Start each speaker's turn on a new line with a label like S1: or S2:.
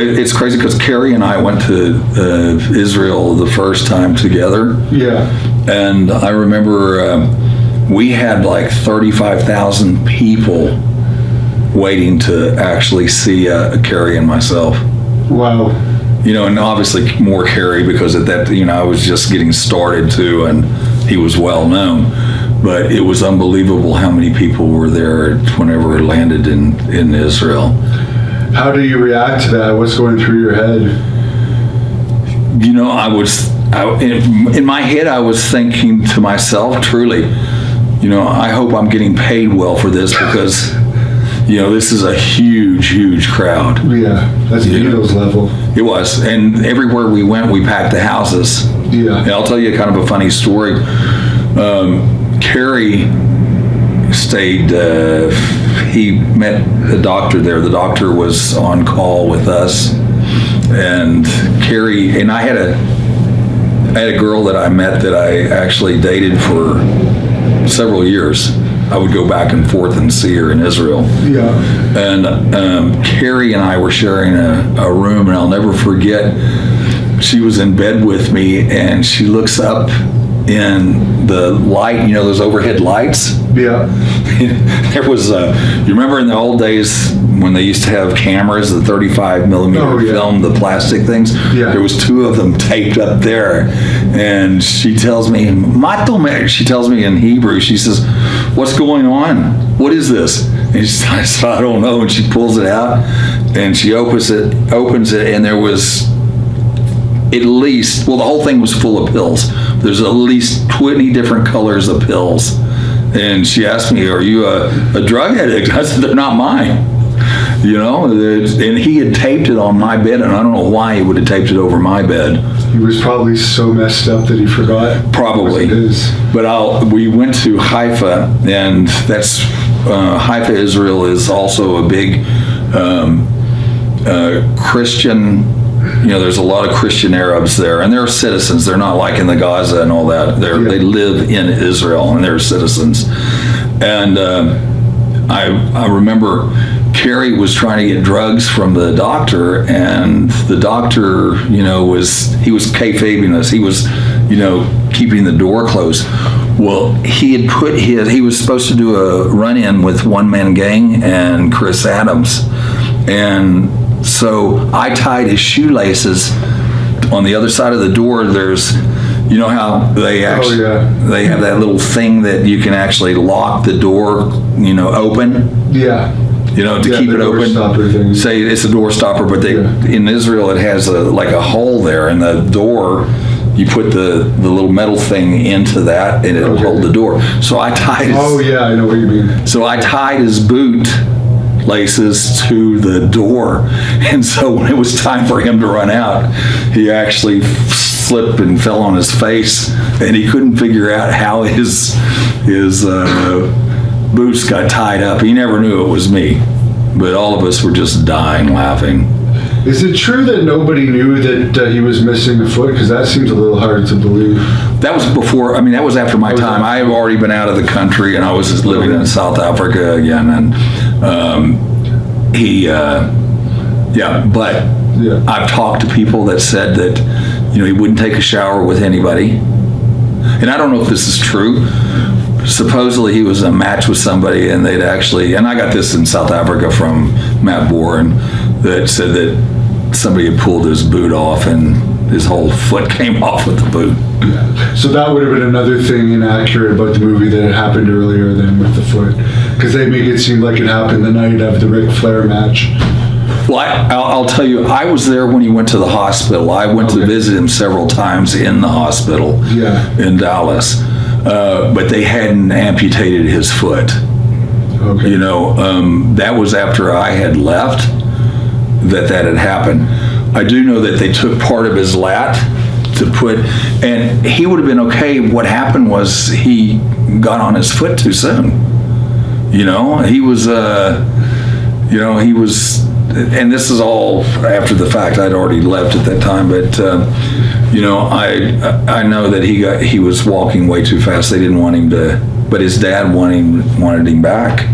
S1: it's crazy because Kerry and I went to Israel the first time together.
S2: Yeah.
S1: And I remember we had like 35,000 people waiting to actually see Kerry and myself.
S2: Wow.
S1: And obviously more Kerry because at that, I was just getting started too, and he was well known. But it was unbelievable how many people were there whenever it landed in Israel.
S2: How do you react to that? What's going through your head?
S1: In my head, I was thinking to myself, truly, I hope I'm getting paid well for this because, this is a huge, huge crowd.
S2: Yeah, that's Beatles level.
S1: It was. And everywhere we went, we packed the houses.
S2: Yeah.
S1: And I'll tell you kind of a funny story. Kerry stayed, he met the doctor there. The doctor was on call with us. And Kerry, and I had a girl that I met that I actually dated for several years. I would go back and forth and see her in Israel.
S2: Yeah.
S1: And Kerry and I were sharing a room, and I'll never forget, she was in bed with me, and she looks up in the light, those overhead lights?
S2: Yeah.
S1: There was you remember in the old days when they used to have cameras, the 35 millimeter film, the plastic things?
S2: Yeah.
S1: There was 2 of them taped up there. And she tells me, she tells me in Hebrew, she says, "What's going on? What is this?" And I said, "I don't know." And she pulls it out and she opens it, and there was at least, the whole thing was full of pills. There's at least 20 different colors of pills. And she asked me, "Are you a drug addict?" I said, "They're not mine." And he had taped it on my bed, and I don't know why he would have taped it over my bed.
S2: He was probably so messed up that he forgot.
S1: Probably. But we went to Haifa, and that's Haifa, Israel is also a big Christian. There's a lot of Christian Arabs there, and they're citizens. They're not like in the Gaza and all that. They live in Israel, and they're citizens. And I remember Kerry was trying to get drugs from the doctor, and the doctor, he was kayfabing us. He was, keeping the door closed. Well, he was supposed to do a run-in with One Man Gang and Chris Adams, and so I tied his shoelaces on the other side of the door. There's, how they actually, they have that little thing that you can actually lock the door, open.
S2: Yeah.
S1: To keep it open. Say it's a door stopper, but in Israel it has a hole there in the door. You put the little metal thing into that, and it'll hold the door. So I tied.
S2: I know what you mean.
S1: So I tied his boot laces to the door, and so when it was time for him to run out, he actually slipped and fell on his face, and he couldn't figure out how his boots got tied up. He never knew it was me, but all of us were just dying laughing.
S2: Is it true that nobody knew that he was missing a foot? Because that seems a little hard to believe.
S1: That was before. That was after my time. I had already been out of the country, and I was just living in South Africa again. And I've talked to people that said that he wouldn't take a shower with anybody, and I don't know if this is true. Supposedly he was a match with somebody, and they'd actually, and I got this in South Africa from Matt Boren, that said that somebody had pulled his boot off and his whole foot came off with the boot.
S2: Yeah. So that would have been another thing inaccurate about the movie that had happened earlier than with the foot, because they make it seem like it happened the night of the Ric Flair match.
S1: Well, I'll tell you, I was there when he went to the hospital. I went to visit him several times in the hospital in Dallas. But they hadn't amputated his foot.
S2: Okay.
S1: That was after I had left that had happened. I do know that they took part of his lat to put, and he would have been okay. What happened was he got on his foot too soon. He was, he was, and this is all after the fact. I'd already left at that time, but I know that he was walking way too fast. They didn't want him to, but his dad wanted him back.